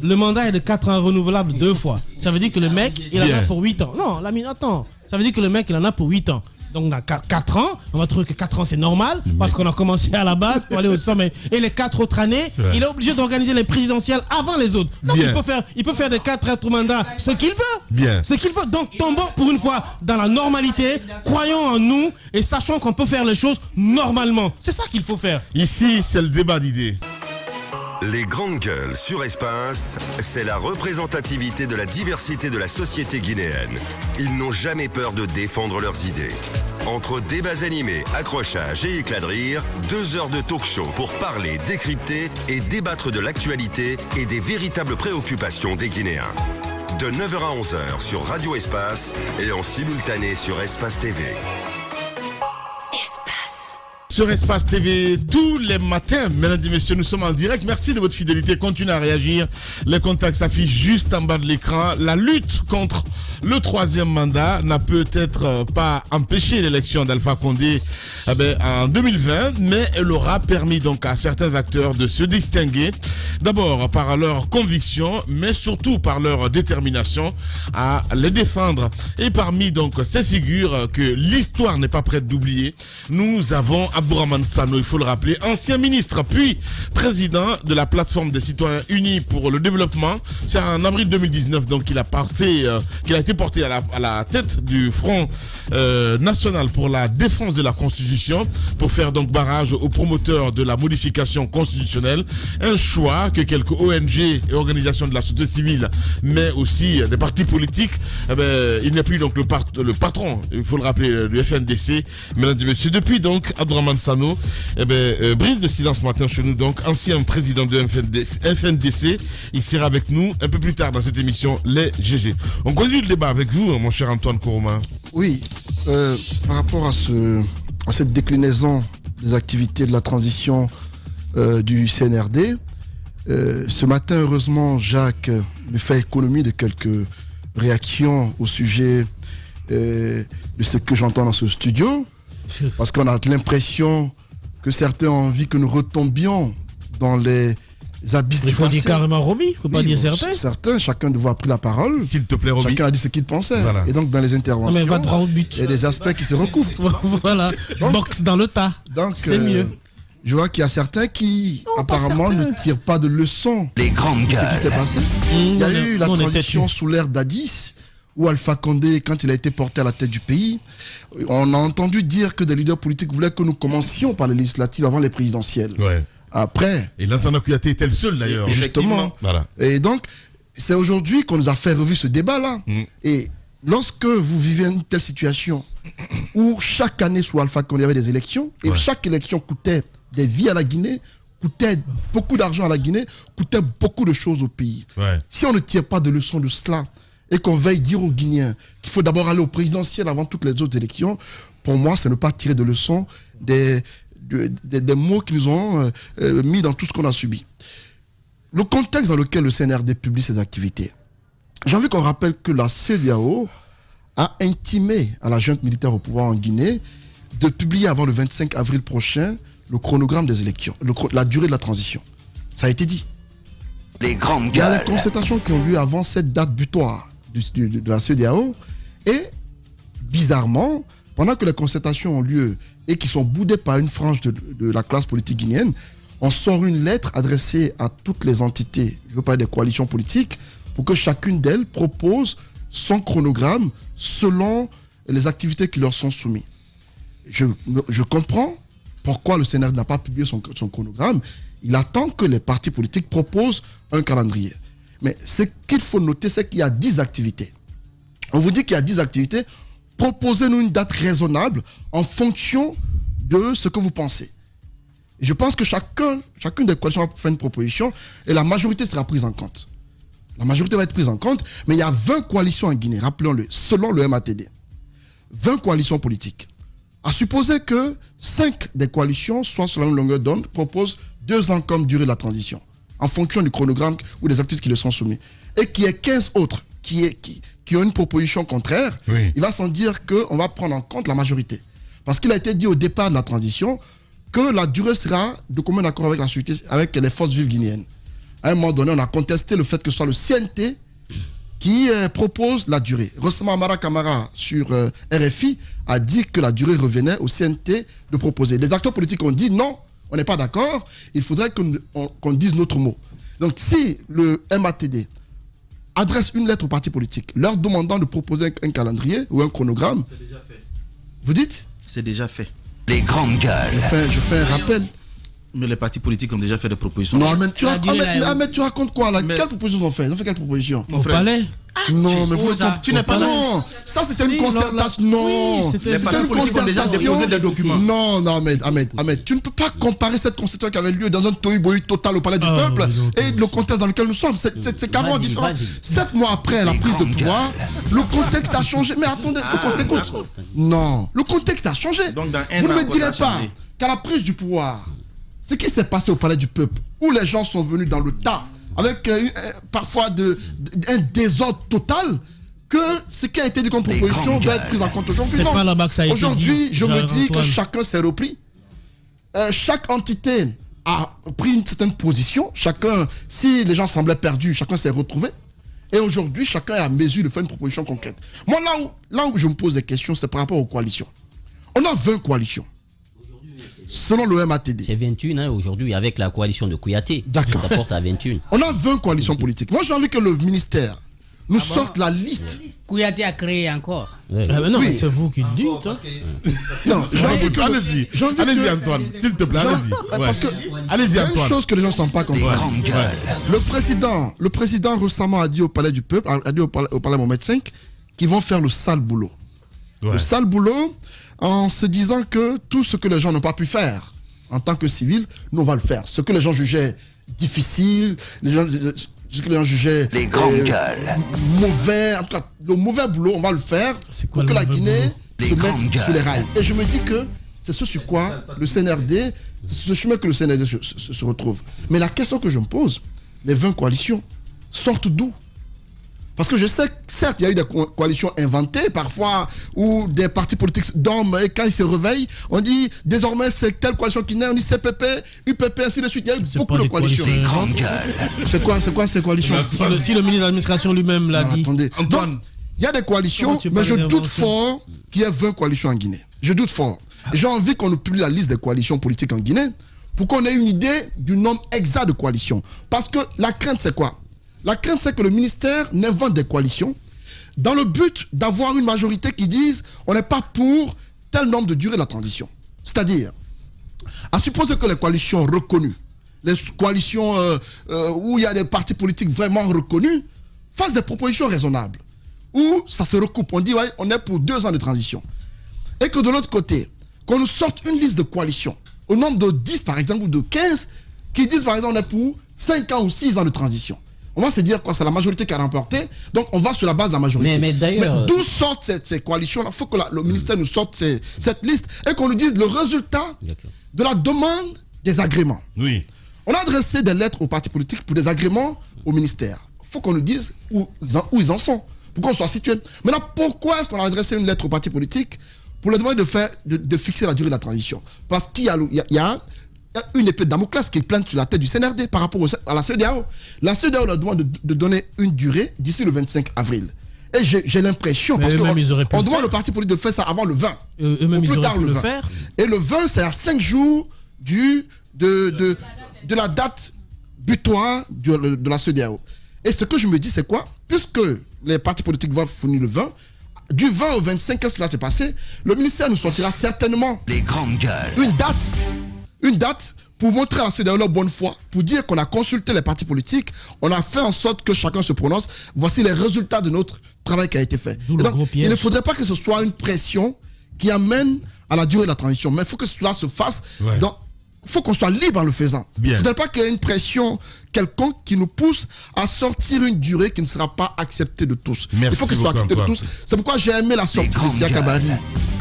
Le mandat est de 4 ans renouvelable 2 fois. Ça veut dire que le mec, il en a pour 8 ans. Non, attends. Ça veut dire que le mec, il en a pour 8 ans. Donc dans 4 ans, on va trouver que 4 ans c'est normal parce qu'on a commencé à la base pour aller au sommet. Et les 4 autres années, il est obligé d'organiser les présidentielles avant les autres. Donc il peut faire de 4 autres mandats ce qu'il veut. Ce qu'il veut. Donc tombons pour une fois dans la normalité, croyons en nous et sachons qu'on peut faire les choses normalement. C'est ça qu'il faut faire. Ici, c'est le débat d'idées. Les grandes gueules sur Espace, c'est la représentativité de la diversité de la société guinéenne. Ils n'ont jamais peur de défendre leurs idées. Entre débats animés, accrochages et éclats de rire, 2 heures de talk show pour parler, décrypter et débattre de l'actualité et des véritables préoccupations des Guinéens. De 9h à 11h sur Radio Espace et en simultané sur Espace TV. Sur Espace TV tous les matins, mesdames et messieurs, nous sommes en direct. Merci de votre fidélité. Continuez à réagir. Les contacts s'affichent juste en bas de l'écran. La lutte contre le 3e mandat n'a peut-être pas empêché l'élection d'Alpha Condé en 2020, mais elle aura permis donc à certains acteurs de se distinguer. D'abord par leur conviction, mais surtout par leur détermination à les défendre. Et parmi donc ces figures que l'histoire n'est pas prête d'oublier, nous avons Abdourahmane Sano, il faut le rappeler, ancien ministre, puis président de la plateforme des citoyens unis pour le développement. C'est en avril 2019 donc qu'il a été porté à la tête du Front national pour la défense de la Constitution, pour faire donc barrage aux promoteurs de la modification constitutionnelle. Un choix que quelques ONG et organisations de la société civile, mais aussi des partis politiques, il n'est plus donc le patron, il faut le rappeler, du FNDC. Mesdames et messieurs, depuis donc Abdourahmane Sano, brise de silence matin chez nous, donc ancien président de FNDC. Il sera avec nous un peu plus tard dans cette émission, les GG. On continue le débat avec vous, mon cher Antoine Kourouma. Oui, par rapport à cette déclinaison des activités de la transition du CNRD, ce matin, heureusement, Jacques me fait économie de quelques réactions au sujet de ce que j'entends dans ce studio. Parce qu'on a l'impression que certains ont envie que nous retombions dans les abysses du passé. Il faut dire carrément Roby, il ne faut pas dire certains. Certains, chacun doit avoir pris la parole. S'il te plaît, Roby. Chacun a dit ce qu'il pensait. Voilà. Et donc, dans les interventions, va droit au but. Il y a des aspects qui se recoupent. Voilà, boxe dans le tas. C'est mieux. Je vois qu'il y a certains qui, apparemment, ne tirent pas de leçons. Les grandes gueules. Ce qui s'est passé. Il y a eu la transition sous l'ère d'Addis, où Alpha Condé, quand il a été porté à la tête du pays, on a entendu dire que des leaders politiques voulaient que nous commencions par les législatives avant les présidentielles. Ouais. Après... Et Lansana Kouyaté était le seul d'ailleurs. Justement. Voilà. Et donc, c'est aujourd'hui qu'on nous a fait revivre ce débat-là. Et lorsque vous vivez une telle situation, où chaque année sous Alpha Condé, il y avait des élections, et chaque élection coûtait des vies à la Guinée, coûtait beaucoup d'argent à la Guinée, coûtait beaucoup de choses au pays. Ouais. Si on ne tire pas de leçons de cela, et qu'on veille dire aux Guinéens qu'il faut d'abord aller au présidentiel avant toutes les autres élections, pour moi, c'est ne pas tirer de leçons des mots qui nous ont mis dans tout ce qu'on a subi. Le contexte dans lequel le CNRD publie ses activités. J'ai envie qu'on rappelle que la CEDEAO a intimé à la junte militaire au pouvoir en Guinée de publier avant le 25 avril prochain le chronogramme des élections, la durée de la transition. Ça a été dit. Les grandes gueules. Il y a les consultations qui ont lieu avant cette date butoir de la CEDEAO. Et bizarrement, pendant que les consultations ont lieu et qui sont boudées par une frange de la classe politique guinéenne, on sort une lettre adressée à toutes les entités, je veux parler des coalitions politiques, pour que chacune d'elles propose son chronogramme selon les activités qui leur sont soumises. Je comprends pourquoi le CNRD n'a pas publié son chronogramme. Il attend que les partis politiques proposent un calendrier. Mais ce qu'il faut noter, c'est qu'il y a 10 activités. On vous dit qu'il y a 10 activités. Proposez-nous une date raisonnable en fonction de ce que vous pensez. Et je pense que chacune des coalitions va faire une proposition et la majorité sera prise en compte. La majorité va être prise en compte, mais il y a 20 coalitions en Guinée, rappelons-le, selon le MATD. 20 coalitions politiques. À supposer que 5 des coalitions, soit sur la même longueur d'onde, proposent 2 ans comme durée de la transition, en fonction du chronogramme ou des activités qui leur sont soumis. Et qu'il y ait 15 autres qui ont une proposition contraire, il va sans dire qu'on va prendre en compte la majorité. Parce qu'il a été dit au départ de la transition que la durée sera de commun accord avec les forces vives guinéennes. À un moment donné, on a contesté le fait que ce soit le CNT qui propose la durée. Récemment, Amara Kamara sur RFI a dit que la durée revenait au CNT de proposer. Les acteurs politiques ont dit non, on n'est pas d'accord, il faudrait qu'on dise notre mot. Donc si le MATD adresse une lettre aux partis politiques leur demandant de proposer un calendrier ou un chronogramme, c'est déjà fait. Vous dites ? C'est déjà fait. Les grandes gueules. Je fais un rappel. Mais les partis politiques ont déjà fait des propositions. Non, mais tu racontes quoi là? Quelles propositions ils ont fait? Ils ont fait quelles propositions? Au palais. Non, mais tu n'es pas là. Non, ça c'était une concertation. Non, c'était une concertation. Des documents. Non, Ahmed, tu ne peux pas comparer cette concertation qui avait lieu dans un tohu-bohu total au Palais du Peuple et le contexte dans lequel nous sommes. C'est carrément différent. 7 mois après la prise de pouvoir, le contexte a changé. Mais attendez, il faut qu'on s'écoute. Non, le contexte a changé. Vous ne me direz pas qu'à la prise du pouvoir, ce qui s'est passé au Palais du Peuple, où les gens sont venus dans le tas, avec parfois un désordre total, que ce qui a été dit comme proposition doit être pris en compte aujourd'hui. C'est pas là-bas que ça a été dit. Aujourd'hui, je me dis que chacun s'est repris. Chaque entité a pris une certaine position. Chacun, si les gens semblaient perdus, chacun s'est retrouvé. Et aujourd'hui, chacun est à mesure de faire une proposition concrète. Moi, là où je me pose des questions, c'est par rapport aux coalitions. On a 20 coalitions. Selon le MATD. C'est 21 aujourd'hui avec la coalition de Kouyaté. D'accord. Ça porte à 21. On a 20 coalitions politiques. Moi, j'ai envie que le ministère nous sorte la liste. Kouyaté a créé encore. Ouais. Ah ben non, Oui. mais c'est vous qui le dites. Non, j'ai envie que... Allez-y, Antoine, s'il te plaît, allez-y. Parce que Allez-y, il y a une Antoine. chose que les gens ne sont pas comprendre. Le président récemment a dit au Palais du Peuple, a dit au Palais Mohamed V, qu'ils vont faire le sale boulot. Ouais. Le sale boulot, en se disant que tout ce que les gens n'ont pas pu faire en tant que civil, nous on va le faire. Ce que les gens jugeaient difficile, ce que les gens jugeaient mauvais, en tout cas, le mauvais boulot, on va le faire pour que la Guinée se mette sur les rails. Et je me dis que c'est ce sur quoi le CNRD, c'est ce chemin que le CNRD se retrouve. Mais la question que je me pose, les 20 coalitions sortent d'où? Parce que je sais que certes, il y a eu des coalitions inventées parfois où des partis politiques dorment et quand ils se réveillent, on dit désormais c'est telle coalition qui naît, on dit CPP, UPP, ainsi de suite. Il y a eu beaucoup de coalitions. C'est quoi ces coalitions? Si le ministre de l'administration lui-même l'a dit. Attendez. Donc, il y a des coalitions, mais je doute fort qu'il y ait 20 coalitions en Guinée. Je doute fort. Et j'ai envie qu'on nous publie la liste des coalitions politiques en Guinée pour qu'on ait une idée du nombre exact de coalitions. Parce que la crainte, c'est quoi? La crainte, c'est que le ministère n'invente des coalitions dans le but d'avoir une majorité qui dise on n'est pas pour tel nombre de durée de la transition. C'est-à-dire, à supposer que les coalitions reconnues, les coalitions où il y a des partis politiques vraiment reconnus, fassent des propositions raisonnables, où ça se recoupe. On dit ouais, on est pour 2 ans de transition. Et que de l'autre côté, qu'on nous sorte une liste de coalitions, au nombre de 10 par exemple, ou de 15, qui disent par exemple on est pour 5 ans ou 6 ans de transition. On va se dire quoi, c'est la majorité qui a remporté, donc on va sur la base de la majorité. Mais d'ailleurs, d'où sortent ces coalitions-là? Il faut que le ministère nous sorte cette liste et qu'on nous dise le résultat de la demande des agréments. Oui. On a adressé des lettres aux partis politiques pour des agréments au ministère. Il faut qu'on nous dise où ils en sont, pour qu'on soit situé. Maintenant, pourquoi est-ce qu'on a adressé une lettre aux partis politiques pour leur demander de fixer la durée de la transition? Parce qu'il y a une épée de Damoclès qui est plane sur la tête du CNRD par rapport à la CEDEAO. La CEDEAO leur demande de donner une durée d'ici le 25 avril. Et j'ai l'impression, parce qu'on demande le parti politique de faire ça avant le 20. Eux-mêmes, ils auraient pu le 20. faire. Et le 20, c'est à 5 jours de la date butoir de la CEDEAO. Et ce que je me dis, c'est quoi? Puisque les partis politiques vont fournir le 20, du 20 au 25, qu'est-ce qui va se passer? Le ministère nous sortira certainement une date pour montrer à la CEDEAO leur bonne foi, pour dire qu'on a consulté les partis politiques, on a fait en sorte que chacun se prononce. Voici les résultats de notre travail qui a été fait. Donc, il ne faudrait pas que ce soit une pression qui amène à la durée de la transition, mais il faut que cela se fasse dans... Il faut qu'on soit libre en le faisant. Il ne faudrait pas qu'il y ait une pression quelconque qui nous pousse à sortir une durée qui ne sera pas acceptée de tous. Merci. Il faut qu'elle soit acceptée de tous. C'est pourquoi j'ai aimé la sortie de Sia Kabari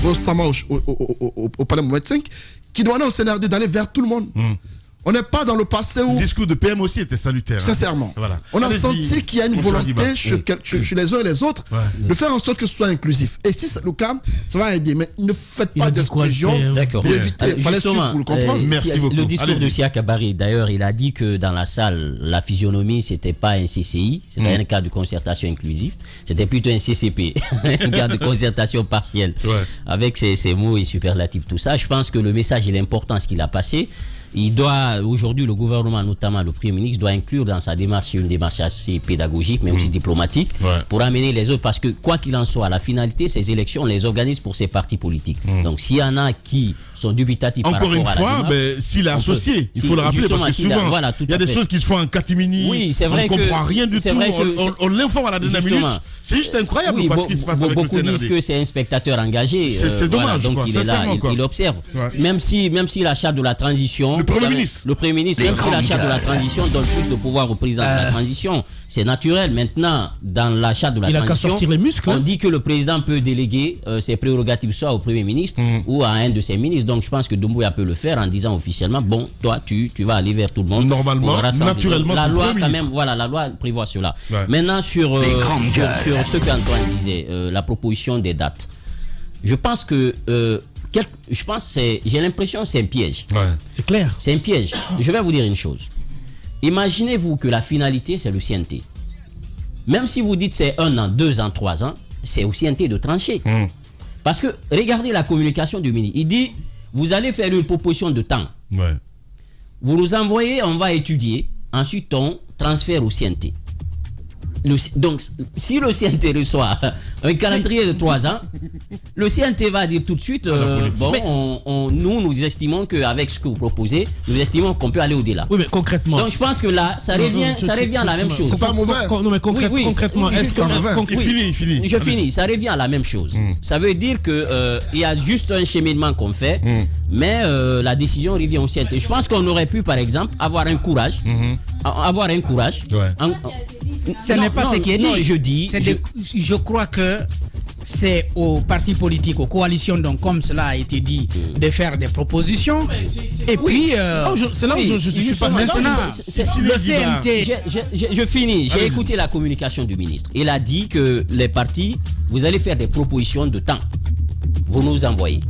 récemment au Palais Mohamed V, qui demandait au CNRD d'aller vers tout le monde. On n'est pas dans le passé où... Le discours de PM aussi était salutaire. Sincèrement. Voilà. On a senti qu'il y a une volonté chez les uns et les autres de faire en sorte que ce soit inclusif. Et si c'est le cas, ça va aider. Mais ne faites pas d'exclusion pour éviter. Il fallait suivre pour le comprendre. Merci beaucoup. Le discours de Sia Kabari, d'ailleurs, il a dit que dans la salle, la physionomie, c'était pas un CCI, c'était un cas de concertation inclusive, c'était plutôt un CCP, un cas de concertation partielle. Avec ses mots et superlatifs, tout ça. Je pense que le message, il est important, ce qu'il a passé. Aujourd'hui, le gouvernement, notamment le Premier ministre, doit inclure dans sa démarche une démarche assez pédagogique, mais aussi diplomatique, pour amener les autres. Parce que, quoi qu'il en soit, la finalité, ces élections, on les organise pour ces partis politiques. Donc, s'il y en a qui sont dubitatifs par rapport à la démarche... Encore une fois, s'il est associé, il faut le rappeler, parce que souvent, il y a des choses qui se font en catimini, on ne comprend rien du tout, on l'informe à la dernière minute. C'est juste incroyable ce qui se passe avec le CNRD. Beaucoup disent que c'est un spectateur engagé. C'est dommage, donc il est là, il observe. Même si la charte de la transition... Le Premier ministre, même si la charte de la transition donne plus de pouvoir au président de la transition, c'est naturel. Maintenant, dans la charte de la transition, on dit que le président peut déléguer ses prérogatives soit au Premier ministre ou à un de ses ministres. Donc je pense que Doumbouya peut le faire en disant officiellement, bon, toi, tu vas aller vers tout le monde. Normalement, naturellement, la loi quand même, la loi prévoit cela. Maintenant, sur ce qu'Antoine disait, la proposition des dates, je pense que j'ai l'impression que c'est un piège. C'est clair. C'est un piège. Je vais vous dire une chose. Imaginez-vous que la finalité, c'est le CNT. Même si vous dites c'est 1 an, 2 ans, 3 ans, c'est au CNT de trancher. Parce que, regardez la communication du ministre. Il dit, vous allez faire une proposition de temps. Vous nous envoyez, on va étudier. Ensuite, on transfère au CNT. Donc, si le CNT reçoit un calendrier de 3 ans, le CNT va dire tout de suite, nous estimons qu'avec ce que vous proposez, nous estimons qu'on peut aller au-delà. Oui, mais concrètement. Donc, je pense que là, ça revient à la même chose. C'est pas mauvais. Non, mais concrètement, est-ce que... Je finis, ça revient à la même chose. Ça veut dire qu'il y a juste un cheminement qu'on fait, mais la décision revient au CNT. Je pense qu'on aurait pu, par exemple, avoir un courage. Ce n'est pas ce qui est dit. Non, je crois que c'est aux partis politiques, aux coalitions, donc comme cela a été dit, de faire des propositions. Et puis, c'est là où je suis pas maintenant. Le CNT. Je finis. J'ai écouté la communication du ministre. Il a dit que les partis, vous allez faire des propositions de temps. Vous nous envoyez.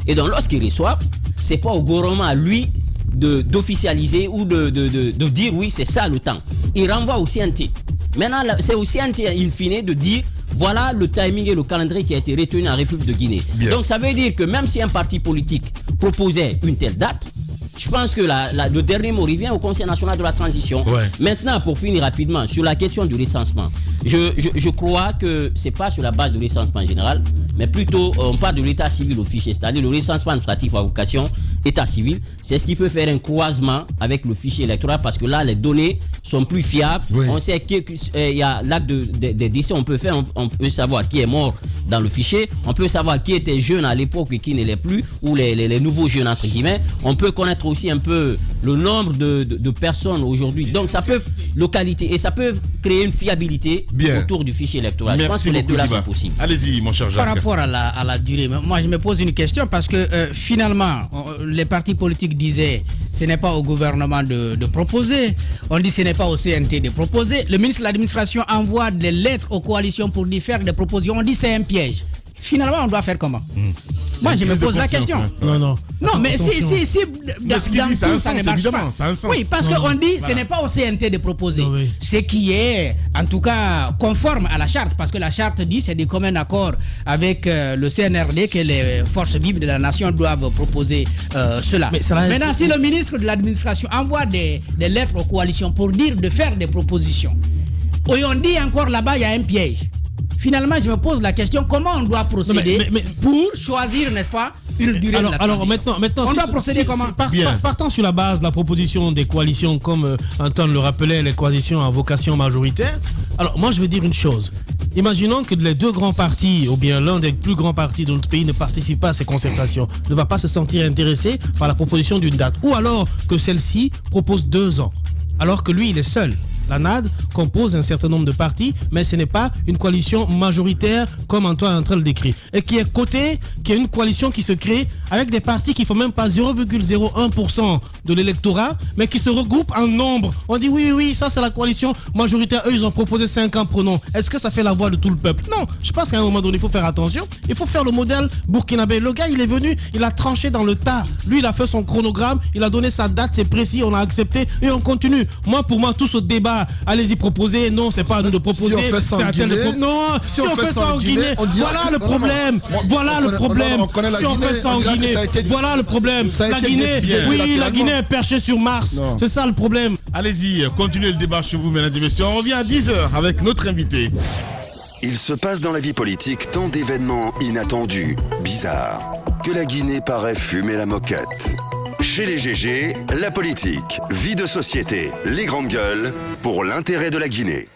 Et donc, lorsqu'ils reçoivent, c'est pas au gouvernement à lui d'officialiser ou de dire oui, c'est ça le temps. Il renvoie au CNT. Maintenant, c'est au CNT, in fine, de dire voilà le timing et le calendrier qui a été retenu en République de Guinée. Donc, ça veut dire que même si un parti politique proposait une telle date, je pense que le dernier mot revient au Conseil national de la transition. Maintenant, pour finir rapidement, sur la question du recensement, je crois que ce n'est pas sur la base du recensement général, mais plutôt on parle de l'état civil au fichier, c'est-à-dire le recensement administratif à vocation état civil. C'est ce qui peut faire un croisement avec le fichier électoral parce que là, les données sont plus fiables. On sait qu'il y a l'acte des décès, on peut savoir qui est mort dans le fichier, on peut savoir qui était jeune à l'époque et qui ne l'est plus, ou les nouveaux jeunes entre guillemets. On peut connaître aussi un peu le nombre de personnes aujourd'hui. Donc ça peut localité et ça peut créer une fiabilité autour du fichier électoral. Merci, je pense que les deux là sont possibles. Allez-y, mon cher Jacques. Par rapport à la durée, moi je me pose une question parce que finalement, les partis politiques disaient ce n'est pas au gouvernement de proposer. On dit ce n'est pas au CNT de proposer. Le ministre de l'administration envoie des lettres aux coalitions pour lui faire des propositions. On dit c'est un piège. Finalement, on doit faire comment? Moi, je me pose la question. Non, mais si dans tout ça ne marche pas. Oui, parce qu'on dit ce n'est pas au CNT de proposer. Ce qui est, en tout cas, conforme à la charte. Parce que la charte dit c'est de commun accord avec le CNRD que les forces vives de la nation doivent proposer cela. Maintenant, si le ministre de l'administration envoie des lettres aux coalitions pour dire de faire des propositions, et on dit encore là-bas, il y a un piège. Finalement, je me pose la question, comment on doit procéder pour choisir, n'est-ce pas, une durée de la transition. Alors maintenant, on doit procéder comment? Partant sur la base de la proposition des coalitions, comme Antoine le rappelait, les coalitions à vocation majoritaire. Alors moi, je veux dire une chose. Imaginons que les deux grands partis, ou bien l'un des plus grands partis de notre pays ne participe pas à ces concertations, ne va pas se sentir intéressé par la proposition d'une date. Ou alors que celle-ci propose 2 ans, alors que lui, il est seul. La NAD compose un certain nombre de partis, mais ce n'est pas une coalition majoritaire comme Antoine est en train de le décrire. Et qui est cotée, qui est une coalition qui se crée avec des partis qui ne font même pas 0,01% de l'électorat, mais qui se regroupent en nombre. On dit oui, ça c'est la coalition majoritaire. Eux, ils ont proposé 5 ans, prenons. Est-ce que ça fait la voix de tout le peuple? Non, je pense qu'à un moment donné, il faut faire attention. Il faut faire le modèle burkinabé. Le gars, il est venu, il a tranché dans le tas. Lui, il a fait son chronogramme, il a donné sa date, c'est précis, on a accepté et on continue. Pour moi, tout ce débat pas, allez-y proposer. Non, c'est pas à nous de proposer. Si on fait ça c'est en à tel de Guinée, non, si on fait ça en Guinée, voilà le problème. Voilà le problème. Si on fait ça en Guinée, voilà le problème. La Guinée, oui, la Guinée est perchée sur Mars. C'est ça le problème. Allez-y, continuez le débat chez vous, mesdames et messieurs. On revient à 10h avec notre invité. Il se passe dans la vie politique tant d'événements inattendus, bizarres, que la Guinée paraît fumer la moquette. Chez les GG, la politique, vie de société, les grandes gueules, pour l'intérêt de la Guinée.